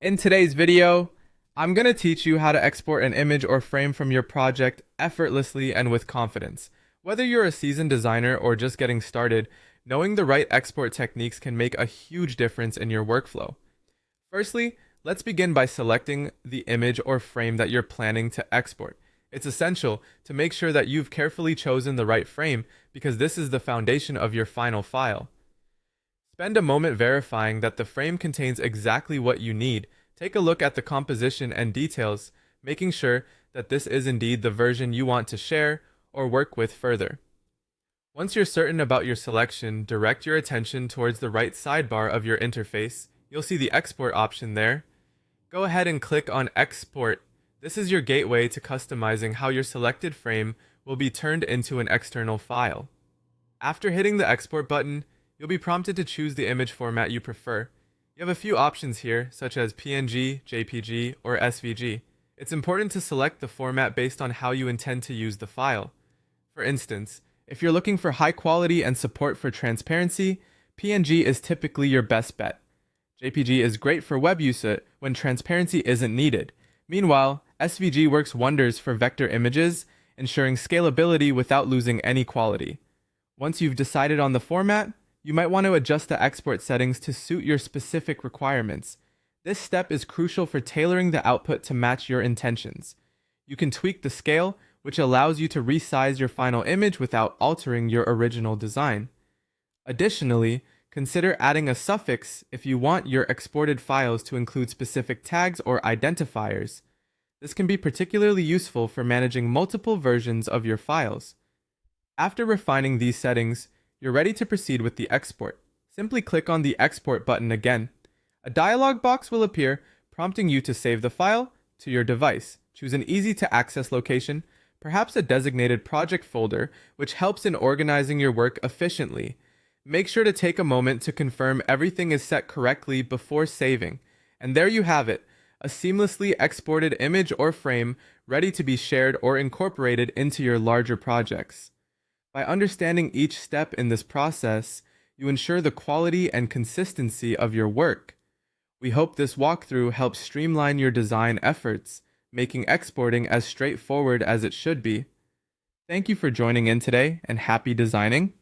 In today's video, I'm going to teach you how to export an image or frame from your project effortlessly and with confidence. Whether you're a seasoned designer or just getting started, knowing the right export techniques can make a huge difference in your workflow. Firstly, let's begin by selecting the image or frame that you're planning to export. It's essential to make sure that you've carefully chosen the right frame because this is the foundation of your final file. Spend a moment verifying that the frame contains exactly what you need. Take a look at the composition and details, making sure that this is indeed the version you want to share or work with further. Once you're certain about your selection, direct your attention towards the right sidebar of your interface. You'll see the export option there. Go ahead and click on Export. This is your gateway to customizing how your selected frame will be turned into an external file. After hitting the Export button, you'll be prompted to choose the image format you prefer. You have a few options here, such as PNG, JPG, or SVG. It's important to select the format based on how you intend to use the file. For instance, if you're looking for high quality and support for transparency, PNG is typically your best bet. JPG is great for web use when transparency isn't needed. Meanwhile, SVG works wonders for vector images, ensuring scalability without losing any quality. Once you've decided on the format, you might want to adjust the export settings to suit your specific requirements. This step is crucial for tailoring the output to match your intentions. You can tweak the scale, which allows you to resize your final image without altering your original design. Additionally, consider adding a suffix if you want your exported files to include specific tags or identifiers. This can be particularly useful for managing multiple versions of your files. After refining these settings, you're ready to proceed with the export. Simply click on the Export button again. A dialog box will appear, prompting you to save the file to your device. Choose an easy-to-access location, perhaps a designated project folder, which helps in organizing your work efficiently. Make sure to take a moment to confirm everything is set correctly before saving. And there you have it, a seamlessly exported image or frame ready to be shared or incorporated into your larger projects. By understanding each step in this process, you ensure the quality and consistency of your work. We hope this walkthrough helps streamline your design efforts, making exporting as straightforward as it should be. Thank you for joining in today, and happy designing!